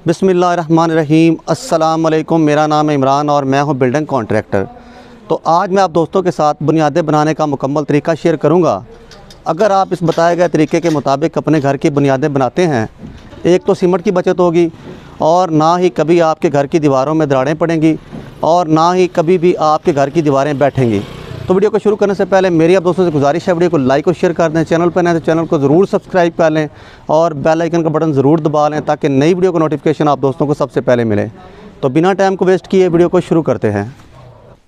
बिस्मिल्लाहिर्रहमानिर्रहीम। अस्सलाम वालेकुम। मेरा नाम है इमरान और मैं हूं बिल्डिंग कॉन्ट्रैक्टर। तो आज मैं आप दोस्तों के साथ बुनियादें बनाने का मुकम्मल तरीका शेयर करूंगा। अगर आप इस बताए गए तरीके के मुताबिक अपने घर की बुनियादें बनाते हैं, एक तो सीमेंट की बचत होगी और ना ही कभी आपके घर की दीवारों में दरारें पड़ेंगी और ना ही कभी भी आपके घर की दीवारें बैठेंगी। तो वीडियो को शुरू करने से पहले मेरी आप दोस्तों से गुजारिश है, वीडियो को लाइक और शेयर कर दें। चैनल पर नए तो चैनल को ज़रूर सब्सक्राइब कर लें और बेल आइकन का बटन ज़रूर दबा लें ताकि नई वीडियो का नोटिफिकेशन आप दोस्तों को सबसे पहले मिले। तो बिना टाइम को वेस्ट किए वीडियो को शुरू करते हैं।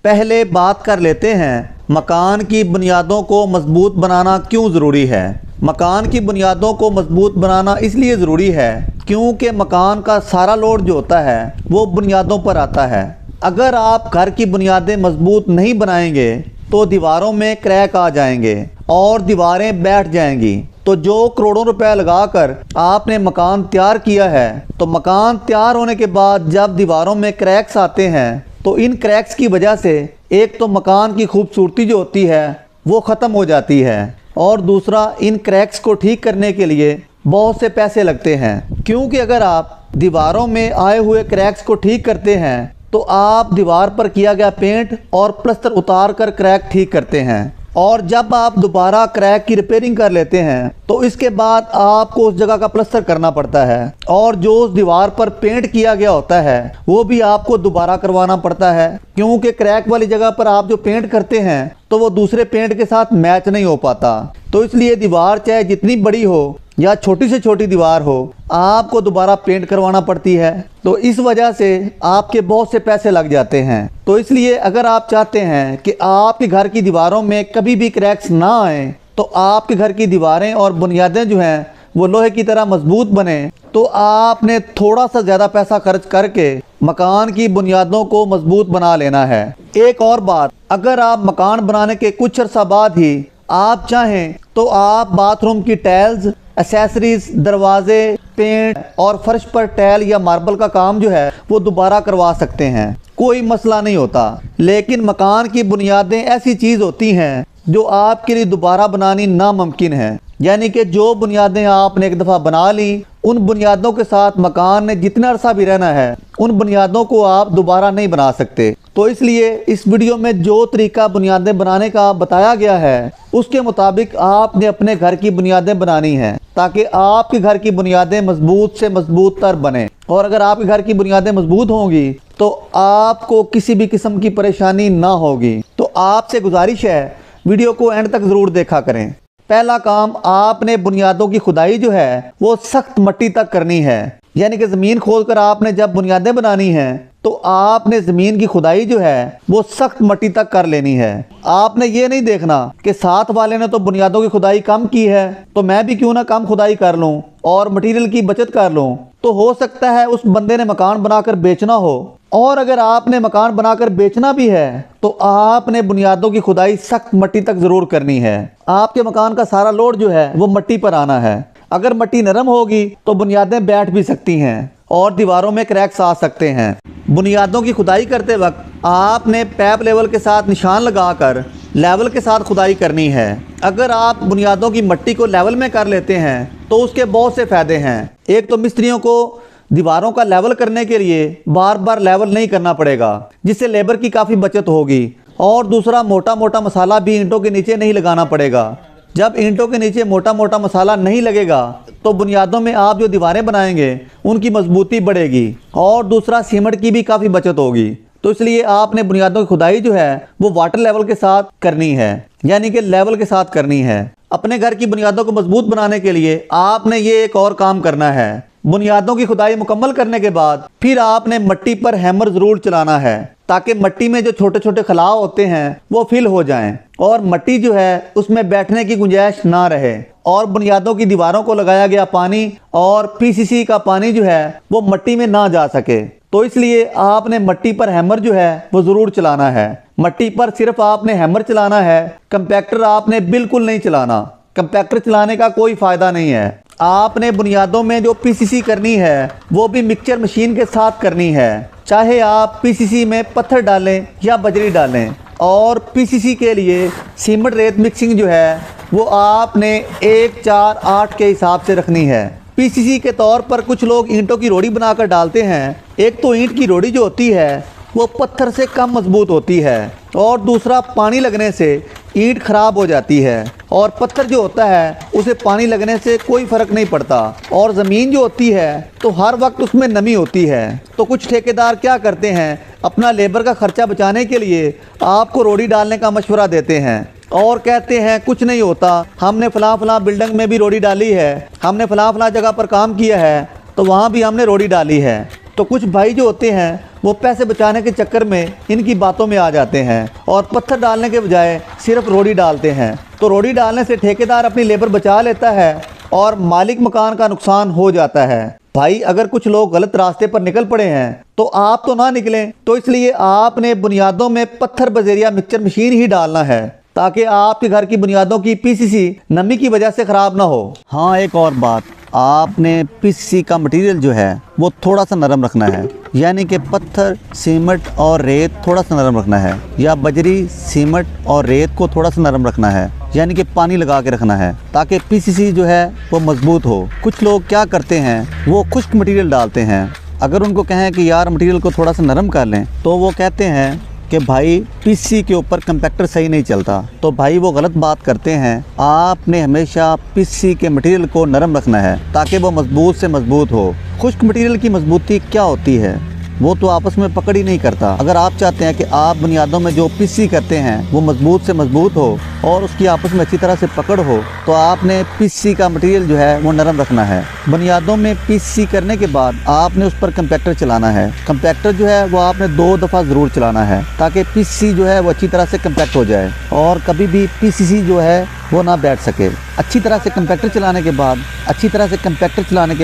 पहले बात कर लेते हैं मकान की बुनियादों को मजबूत बनाना क्यों ज़रूरी है। मकान की बुनियादों को मजबूत बनाना इसलिए ज़रूरी है क्योंकि मकान का सारा लोड जो होता है वो बुनियादों पर आता है। अगर आप घर की बुनियादें मजबूत नहीं बनाएंगे तो दीवारों में क्रैक आ जाएंगे और दीवारें बैठ जाएंगी। तो जो करोड़ों रुपए लगाकर आपने मकान तैयार किया है, तो मकान तैयार होने के बाद जब दीवारों में क्रैक्स आते हैं तो इन क्रैक्स की वजह से एक तो मकान की खूबसूरती जो होती है वो ख़त्म हो जाती है और दूसरा इन क्रैक्स को ठीक करने के लिए बहुत से पैसे लगते हैं। क्योंकि अगर आप दीवारों में आए हुए क्रैक्स को ठीक करते हैं तो आप दीवार पर किया गया पेंट और प्लास्टर उतार कर क्रैक ठीक करते हैं और जब आप दोबारा क्रैक की रिपेयरिंग कर लेते हैं तो इसके बाद आपको उस जगह का प्लास्टर करना पड़ता है और जो उस दीवार पर पेंट किया गया होता है वो भी आपको दोबारा करवाना पड़ता है। क्योंकि क्रैक वाली जगह पर आप जो पेंट करते हैं तो वो दूसरे पेंट के साथ मैच नहीं हो पाता। तो इसलिए दीवार चाहे जितनी बड़ी हो या छोटी से छोटी दीवार हो, आपको दोबारा पेंट करवाना पड़ती है। तो इस वजह से आपके बहुत से पैसे लग जाते हैं। तो इसलिए अगर आप चाहते हैं कि आपके घर की दीवारों में कभी भी क्रैक्स ना आए, तो आपके घर की दीवारें और बुनियादें जो हैं वो लोहे की तरह मजबूत बने, तो आपने थोड़ा सा ज़्यादा पैसा खर्च करके मकान की बुनियादों को मजबूत बना लेना है। एक और बात, अगर आप मकान बनाने के कुछ अर्सा बाद ही आप चाहें तो आप बाथरूम की टाइल्स, एक्सेसरीज, दरवाजे, पेंट और फर्श पर टाइल या मार्बल का काम जो है वो दोबारा करवा सकते हैं, कोई मसला नहीं होता। लेकिन मकान की बुनियादें ऐसी चीज़ होती हैं जो आपके लिए दोबारा बनानी नामुमकिन है। यानी कि जो बुनियादें आपने एक दफ़ा बना ली, उन बुनियादों के साथ मकान ने जितना अरसा भी रहना है उन बुनियादों को आप दोबारा नहीं बना सकते। तो इसलिए इस वीडियो में जो तरीका बुनियादें बनाने का बताया गया है उसके मुताबिक आपने अपने घर की बुनियादें बनानी हैं ताकि आपके घर की बुनियादें मजबूत से मजबूत तर बने। और अगर आपके घर की बुनियादें मजबूत होंगी तो आपको किसी भी किस्म की परेशानी ना होगी। तो आपसे गुजारिश है वीडियो को एंड तक ज़रूर देखा करें। पहला काम, आपने बुनियादों की खुदाई जो है वो सख्त मिट्टी तक करनी है। यानी कि ज़मीन खोदकर आपने जब बुनियादें बनानी हैं तो आपने ज़मीन की खुदाई जो है वो सख्त मिट्टी तक कर लेनी है। आपने ये नहीं देखना कि साथ वाले ने तो बुनियादों की खुदाई कम की है तो मैं भी क्यों ना कम खुदाई कर लूँ और मटेरियल की बचत कर लूँ। तो हो सकता है उस बंदे ने मकान बनाकर बेचना हो, और अगर आपने मकान बनाकर बेचना भी है तो आपने बुनियादों की खुदाई सख्त मिट्टी तक ज़रूर करनी है। आपके मकान का सारा लोड जो है वो मिट्टी पर आना है। अगर मिट्टी नरम होगी तो बुनियादें बैठ भी सकती हैं और दीवारों में क्रैक्स आ सकते हैं। बुनियादों की खुदाई करते वक्त आपने पैप लेवल के साथ निशान लगाकर लेवल के साथ खुदाई करनी है। अगर आप बुनियादों की मिट्टी को लेवल में कर लेते हैं तो उसके बहुत से फ़ायदे हैं। एक तो मिस्त्रियों को दीवारों का लेवल करने के लिए बार बार लेवल नहीं करना पड़ेगा, जिससे लेबर की काफ़ी बचत होगी। और दूसरा, मोटा मोटा मसाला भी ईंटों के नीचे नहीं लगाना पड़ेगा। जब ईंटों के नीचे मोटा मोटा मसाला नहीं लगेगा तो बुनियादों में आप जो दीवारें बनाएंगे उनकी मजबूती बढ़ेगी। और दूसरा, सीमेंट की भी काफ़ी बचत होगी। तो इसलिए आपने बुनियादों की खुदाई जो है वो वाटर लेवल के साथ करनी है, यानी कि लेवल के साथ करनी है। अपने घर की बुनियादों को मजबूत बनाने के लिए आपने ये एक और काम करना है। बुनियादों की खुदाई मुकम्मल करने के बाद फिर आपने मिट्टी पर हैमर ज़रूर चलाना है ताकि मिट्टी में जो छोटे छोटे खलाव होते हैं वो फिल हो जाएं और मिट्टी जो है उसमें बैठने की गुंजाइश ना रहे और बुनियादों की दीवारों को लगाया गया पानी और पीसीसी का पानी जो है वो मिट्टी में ना जा सके। तो इसलिए आपने मिट्टी पर हैमर जो है वो ज़रूर चलाना है। मिट्टी पर सिर्फ आपने हैमर चलाना है, कंपैक्टर आपने बिल्कुल नहीं चलाना। कंपैक्टर चलाने का कोई फ़ायदा नहीं है। आपने बुनियादों में जो पीसीसी करनी है वो भी मिक्सचर मशीन के साथ करनी है। चाहे आप पीसीसी में पत्थर डालें या बजरी डालें। और पीसीसी के लिए सीमेंट रेत मिक्सिंग जो है वो आपने 1, 4, 8 के हिसाब से रखनी है। पीसीसी के तौर पर कुछ लोग ईंटों की रोड़ी बनाकर डालते हैं। एक तो ईंट की रोड़ी जो होती है वो पत्थर से कम मजबूत होती है और दूसरा पानी लगने से ईंट खराब हो जाती है और पत्थर जो होता है उसे पानी लगने से कोई फ़र्क नहीं पड़ता और ज़मीन जो होती है तो हर वक्त उसमें नमी होती है। तो कुछ ठेकेदार क्या करते हैं, अपना लेबर का ख़र्चा बचाने के लिए आपको रोड़ी डालने का मशवरा देते हैं और कहते हैं कुछ नहीं होता, हमने फ़लाँ बिल्डिंग में भी रोड़ी डाली है, हमने फ़लाँ जगह पर काम किया है तो वहाँ भी हमने रोड़ी डाली है। तो कुछ भाई जो होते हैं वो पैसे बचाने के चक्कर में इनकी बातों में आ जाते हैं और पत्थर डालने के बजाय सिर्फ रोड़ी डालते हैं। तो रोड़ी डालने से ठेकेदार अपनी लेबर बचा लेता है और मालिक मकान का नुकसान हो जाता है। भाई अगर कुछ लोग गलत रास्ते पर निकल पड़े हैं तो आप तो ना निकलें, तो इसलिए आपने बुनियादों में पत्थर बजेरिया मिक्सचर मशीन ही डालना है ताकि आपके घर की बुनियादों की पीसीसी नमी की वजह से ख़राब ना हो। हाँ, एक और बात, आपने पीसीसी का मटेरियल जो है वो थोड़ा सा नरम रखना है, यानी कि पत्थर, सीमेंट और रेत थोड़ा सा नरम रखना है, या बजरी, सीमेंट और रेत को थोड़ा सा नरम रखना है, यानी कि पानी लगा के रखना है ताकि पीसीसी जो है वो मजबूत हो। कुछ लोग क्या करते हैं, वो खुश्क मटेरियल डालते हैं। अगर उनको कहें कि यार मटेरियल को थोड़ा सा नरम कर लें तो वो कहते हैं कि भाई पीसीसी के ऊपर कंपैक्टर सही नहीं चलता। तो भाई वो गलत बात करते हैं। आपने हमेशा पीसीसी के मटेरियल को नरम रखना है ताकि वो मजबूत से मजबूत हो। खुश्क मटेरियल की मजबूती क्या होती है, वो तो आपस में पकड़ ही नहीं करता। अगर आप चाहते हैं कि आप बुनियादों में जो पीसीसी करते हैं वो मजबूत से मजबूत हो और उसकी आपस में अच्छी तरह से पकड़ हो, तो आपने पीसीसी का मटेरियल जो है वो नरम रखना है। बुनियादों में पीसीसी करने के बाद आपने उस पर कंपैक्टर चलाना है। कंपैक्टर जो है वो आपने 2 दफ़ा ज़रूर चलाना है ताकि पीसीसी जो है वो अच्छी तरह से कंपैक्ट हो जाए और कभी भी पीसीसी जो है वो ना बैठ सके। अच्छी तरह से कंपैक्टर चलाने के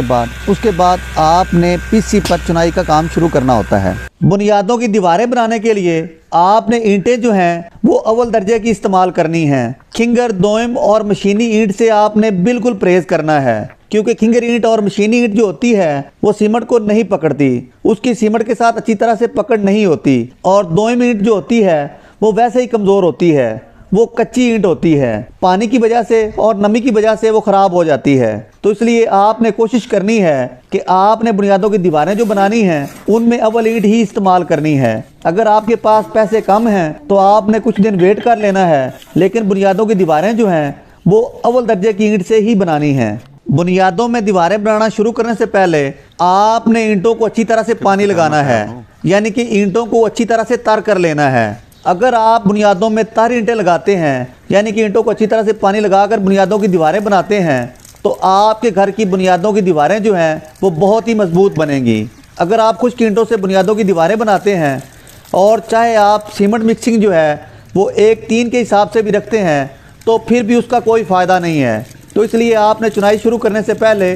बाद उसके बाद आपने पीसीसी पर चुनाई का काम शुरू करना होता है। बुनियादों की दीवारें बनाने के लिए आपने ईंटें जो हैं वो अव्वल दर्जे की इस्तेमाल करनी हैं। खिंगर, दोयम और मशीनी ईंट से आपने बिल्कुल परहेज़ करना है क्योंकि खिंगर ईंट और मशीनी ईंट जो होती है वो सीमेंट को नहीं पकड़ती, उसकी सीमेंट के साथ अच्छी तरह से पकड़ नहीं होती और दोयम ईंट जो होती है वो वैसे ही कमज़ोर होती है, वो कच्ची ईंट होती है, पानी की वजह से और नमी की वजह से वो ख़राब हो जाती है। तो इसलिए आपने कोशिश करनी है कि आपने बुनियादों की दीवारें जो बनानी हैं उनमें अव्वल ईंट ही इस्तेमाल करनी है। अगर आपके पास पैसे कम हैं तो आपने कुछ दिन वेट कर लेना है, लेकिन बुनियादों की दीवारें जो हैं वो अव्वल दर्जे की ईंट से ही बनानी हैं। बुनियादों में दीवारें बनाना शुरू करने से पहले आपने ईंटों को अच्छी तरह से पानी लगाना है, यानी कि ईंटों को अच्छी तरह से तर कर लेना है। अगर आप बुनियादों में तर ईंटें लगाते हैं, यानी कि ईंटों को अच्छी तरह से पानी लगाकर बुनियादों की दीवारें बनाते हैं, तो आपके घर की बुनियादों की दीवारें जो हैं वो बहुत ही मजबूत बनेंगी। अगर आप खुश्क ईंटों से बुनियादों की दीवारें बनाते हैं और चाहे आप सीमेंट मिक्सिंग जो है वो 1:3 के हिसाब से भी रखते हैं तो फिर भी उसका कोई फ़ायदा नहीं है। तो इसलिए आपने चुनाई शुरू करने से पहले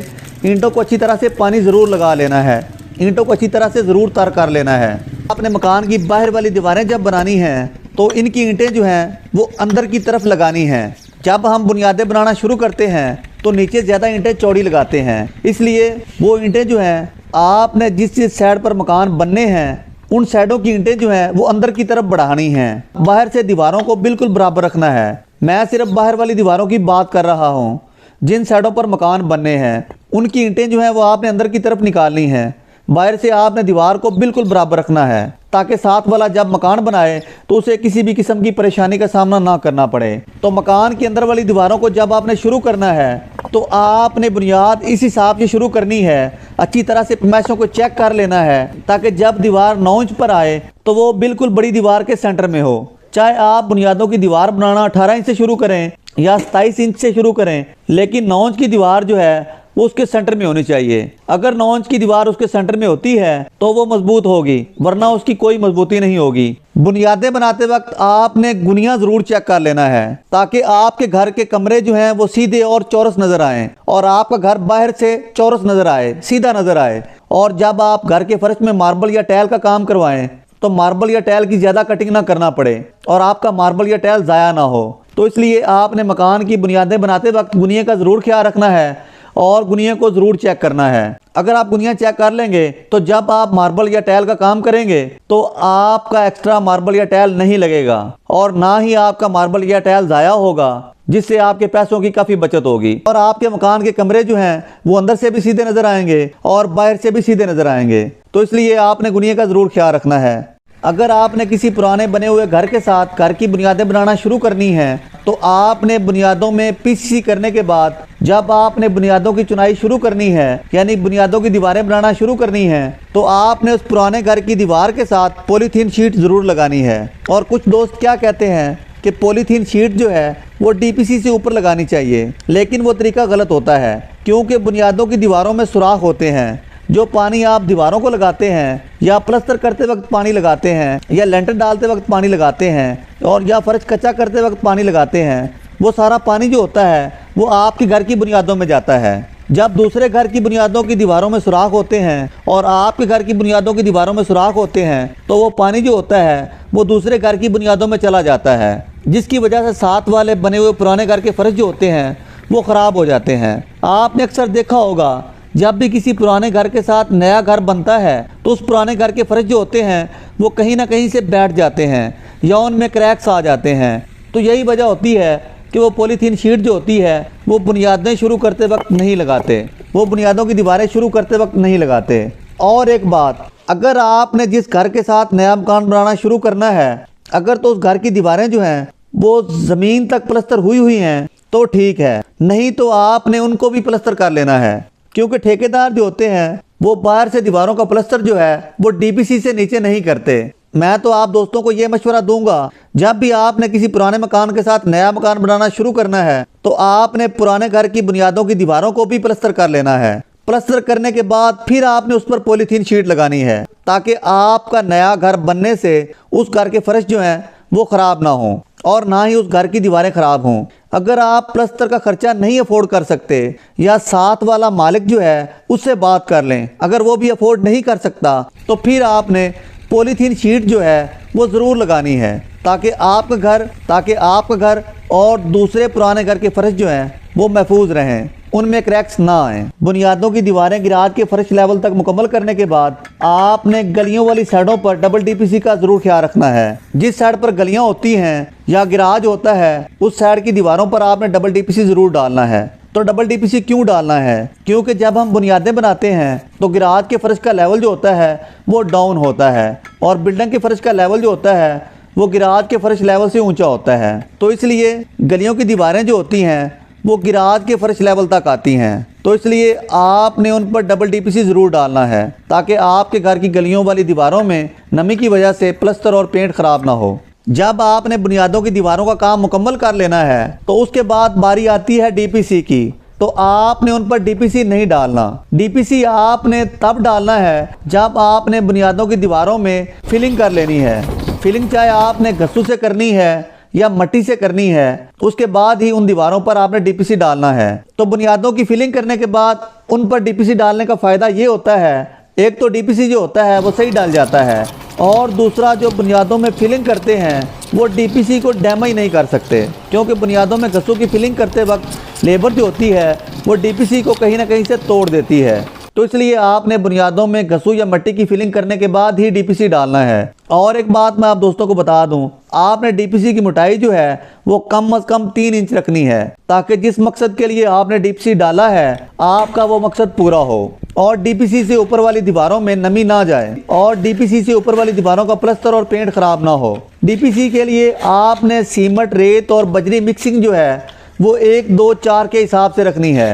ईंटों को अच्छी तरह से पानी ज़रूर लगा लेना है, ईंटों को अच्छी तरह से ज़रूर तर कर लेना है। आपने मकान की बाहर वाली दीवारें जब बनानी हैं तो इनकी ईंटें जो हैं वो अंदर की तरफ लगानी हैं। जब हम बुनियादें बनाना शुरू करते हैं तो नीचे ज़्यादा ईंटें चौड़ी लगाते हैं, इसलिए वो ईंटें जो हैं आपने जिस साइड पर मकान बनने हैं उन साइडों की ईंटें जो हैं वो अंदर की तरफ बढ़ानी हैं। बाहर से दीवारों को बिल्कुल बराबर रखना है। मैं सिर्फ बाहर वाली दीवारों की बात कर रहा हूँ। जिन साइडों पर मकान बनने हैं उनकी ईंटें जो हैं वो आपने अंदर की तरफ निकालनी हैं। बाहर से आपने दीवार को बिल्कुल बराबर रखना है ताकि साथ वाला जब मकान बनाए तो उसे किसी भी किस्म की परेशानी का सामना ना करना पड़े। तो मकान की अंदर वाली दीवारों को जब आपने शुरू करना है तो आपने बुनियाद इस हिसाब से शुरू करनी है। अच्छी तरह से पैमाइशों को चेक कर लेना है ताकि जब दीवार 9 इंच पर आए तो वो बिल्कुल बड़ी दीवार के सेंटर में हो। चाहे आप बुनियादों की दीवार बनाना 18 इंच से शुरू करें या 27 इंच से शुरू करें, लेकिन 9 इंच की दीवार जो है वो उसके सेंटर में होनी चाहिए। अगर 9 इंच की दीवार उसके सेंटर में होती है तो वो मजबूत होगी, वरना उसकी कोई मजबूती नहीं होगी। बुनियादें बनाते वक्त आपने गुनिया ज़रूर चेक कर लेना है ताकि आपके घर के कमरे जो हैं वो सीधे और चौरस नज़र आएँ और आपका घर बाहर से चौरस नज़र आए, सीधा नज़र आए। और जब आप घर के फर्श में मार्बल या टाइल का काम करवाएं तो मार्बल या टाइल की ज़्यादा कटिंग ना करना पड़े और आपका मार्बल या टाइल ज़ाया ना हो। तो इसलिए आपने मकान की बुनियादें बनाते वक्त गुनिया का ज़रूर ख्याल रखना है और गुनिया को ज़रूर चेक करना है। अगर आप बुनियाद चेक कर लेंगे तो जब आप मार्बल या टाइल का काम करेंगे तो आपका एक्स्ट्रा मार्बल या टाइल नहीं लगेगा और ना ही आपका मार्बल या टाइल ज़ाया होगा, जिससे आपके पैसों की काफ़ी बचत होगी और आपके मकान के कमरे जो हैं वो अंदर से भी सीधे नज़र आएंगे और बाहर से भी सीधे नज़र आएंगे। तो इसलिए आपने गुनिया का ज़रूर ख्याल रखना है। अगर आपने किसी पुराने बने हुए घर के साथ घर की बुनियादें बनाना शुरू करनी है तो आपने बुनियादों में पीसीसी करने के बाद जब आपने बुनियादों की चुनाई शुरू करनी है, यानी बुनियादों की दीवारें बनाना शुरू करनी है, तो आपने उस पुराने घर की दीवार के साथ पॉलीथीन शीट ज़रूर लगानी है। और कुछ दोस्त क्या कहते हैं कि पॉलीथीन शीट जो है वो डीपीसी से ऊपर लगानी चाहिए, लेकिन वो तरीका गलत होता है क्योंकि बुनियादों की दीवारों में सुराख होते हैं। जो पानी आप दीवारों को लगाते हैं या प्लस्तर करते वक्त पानी लगाते हैं या लेंटर डालते वक्त पानी लगाते हैं और या फर्श कच्चा करते वक्त पानी लगाते हैं, वो सारा पानी जो होता है वो आपके घर की बुनियादों में जाता है। जब दूसरे घर की बुनियादों की दीवारों में सुराख होते हैं और आपके घर की बुनियादों की दीवारों में सुराख होते हैं तो वो पानी जो होता है वो दूसरे घर की बुनियादों में चला जाता है, जिसकी वजह से साथ वाले बने हुए पुराने घर के फर्श जो होते हैं वो ख़राब हो जाते हैं। आपने अक्सर देखा होगा जब भी किसी पुराने घर के साथ नया घर बनता है तो उस पुराने घर के फर्श जो होते हैं वो कहीं ना कहीं से बैठ जाते हैं या उनमें क्रैक्स आ जाते हैं। तो यही वजह होती है कि वो पॉलीथीन शीट जो होती है वो बुनियादें शुरू करते वक्त नहीं लगाते, वो बुनियादों की दीवारें शुरू करते वक्त नहीं लगाते। और एक बात, अगर आपने जिस घर के साथ नया मकान बनाना शुरू करना है, अगर तो उस घर की दीवारें जो हैं वो ज़मीन तक प्लस्तर हुई हैं तो ठीक है, नहीं तो आपने उनको भी प्लस्तर कर लेना है, क्योंकि ठेकेदार जो होते हैं वो बाहर से दीवारों का प्लस्तर जो है वो डीपीसी से नीचे नहीं करते। मैं तो आप दोस्तों को ये मशवरा दूंगा, जब भी आपने किसी पुराने मकान के साथ नया मकान बनाना शुरू करना है तो आपने पुराने घर की बुनियादों की दीवारों को भी प्लस्तर कर लेना है। प्लस्तर करने के बाद फिर आपने उस पर पॉलीथीन शीट लगानी है ताकि आपका नया घर बनने से उस घर के फर्श जो हैं वो ख़राब ना हो और ना ही उस घर की दीवारें ख़राब हों। अगर आप प्लस्तर का खर्चा नहीं अफोर्ड कर सकते या साथ वाला मालिक जो है उससे बात कर लें, अगर वो भी अफोर्ड नहीं कर सकता तो फिर आपने पॉलीथीन शीट जो है वो ज़रूर लगानी है ताकि आपका घर और दूसरे पुराने घर के फर्श जो हैं वो महफूज रहें, उनमें क्रैक्स ना आएँ। बुनियादों की दीवारें गिराज के फर्श लेवल तक मुकम्मल करने के बाद आपने गलियों वाली साइडों पर डबल डीपीसी का ज़रूर ख्याल रखना है। जिस साइड पर गलियां होती हैं या गिराज होता है उस साइड की दीवारों पर आपने डबल डीपीसी ज़रूर डालना है। तो डबल डीपीसी क्यों डालना है? क्योंकि जब हम बुनियादें बनाते हैं तो गिराज के फर्श का लेवल जो होता है वो डाउन होता है और बिल्डिंग के फर्श का लेवल जो होता है वो गिराज के फर्श लेवल से ऊंचा होता है। तो इसलिए गलियों की दीवारें जो होती हैं वो गिराज के फर्श लेवल तक आती हैं, तो इसलिए आपने उन पर डबल डीपीसी ज़रूर डालना है ताकि आपके घर की गलियों वाली दीवारों में नमी की वजह से प्लस्तर और पेंट ख़राब ना हो। जब आपने बुनियादों की दीवारों का काम मुकम्मल कर लेना है तो उसके बाद बारी आती है डीपीसी की। तो आपने उन पर डीपीसी नहीं डालना। डीपीसी आपने तब डालना है जब आपने बुनियादों की दीवारों में फिलिंग कर लेनी है। फिलिंग चाहे आपने घस्सू से करनी है या मट्टी से करनी है, उसके बाद ही उन दीवारों पर आपने डीपीसी डालना है। तो बुनियादों की फिलिंग करने के बाद उन पर डीपीसी डालने का फ़ायदा ये होता है, एक तो डीपीसी जो होता है वो सही डाल जाता है और दूसरा जो बुनियादों में फिलिंग करते हैं वो डीपीसी को डैमेज नहीं कर सकते, क्योंकि बुनियादों में घस्सू की फिलिंग करते वक्त लेबर जो होती है वो डीपीसी को कहीं ना कहीं से तोड़ देती है। तो इसलिए आपने बुनियादों में घस्सू या मिट्टी की फिलिंग करने के बाद ही डीपीसी डालना है। और एक बात मैं आप दोस्तों को बता दूं, आपने डीपीसी की मोटाई जो है वो कम से कम 3 इंच रखनी है ताकि जिस मकसद के लिए आपने डीपीसी डाला है आपका वो मकसद पूरा हो और डीपीसी से ऊपर वाली दीवारों में नमी ना जाए और डीपीसी से ऊपर वाली दीवारों का प्लस्तर और पेंट खराब ना हो। डीपीसी के लिए आपने सीमेंट, रेत और बजरी मिक्सिंग जो है वो 1, 2, 4 के हिसाब से रखनी है।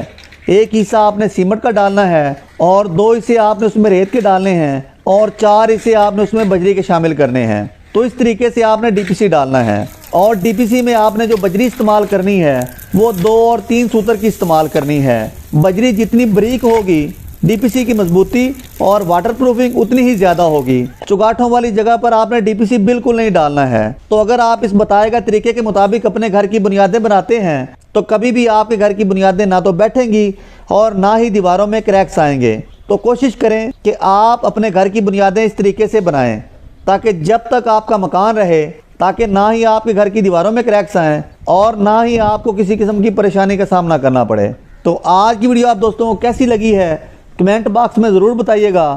एक हिस्सा आपने सीमेंट का डालना है और 2 हिस्से आपने उसमें रेत के डालने हैं और 4 हिस्से आपने उसमें बजरी के शामिल करने हैं। तो इस तरीके से आपने डीपीसी डालना है और डीपीसी में आपने जो बजरी इस्तेमाल करनी है वो 2 और 3 सूतर की इस्तेमाल करनी है। बजरी जितनी बारीक होगी डीपीसी की मजबूती और वाटरप्रूफिंग उतनी ही ज़्यादा होगी। चुगाठों वाली जगह पर आपने डीपीसी बिल्कुल नहीं डालना है। तो अगर आप इस बताए गए तरीके के मुताबिक अपने घर की बुनियादें बनाते हैं तो कभी भी आपके घर की बुनियादें ना तो बैठेंगी और ना ही दीवारों में क्रैक्स आएंगे। तो कोशिश करें कि आप अपने घर की बुनियादें इस तरीके से बनाएं ताकि जब तक आपका मकान रहे, ताकि ना ही आपके घर की दीवारों में क्रैक्स आएँ और ना ही आपको किसी किस्म की परेशानी का सामना करना पड़े। तो आज की वीडियो आप दोस्तों को कैसी लगी है कमेंट बॉक्स में ज़रूर बताइएगा।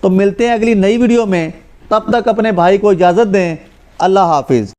तो मिलते हैं अगली नई वीडियो में, तब तक अपने भाई को इजाज़त दें। अल्लाह हाफिज़।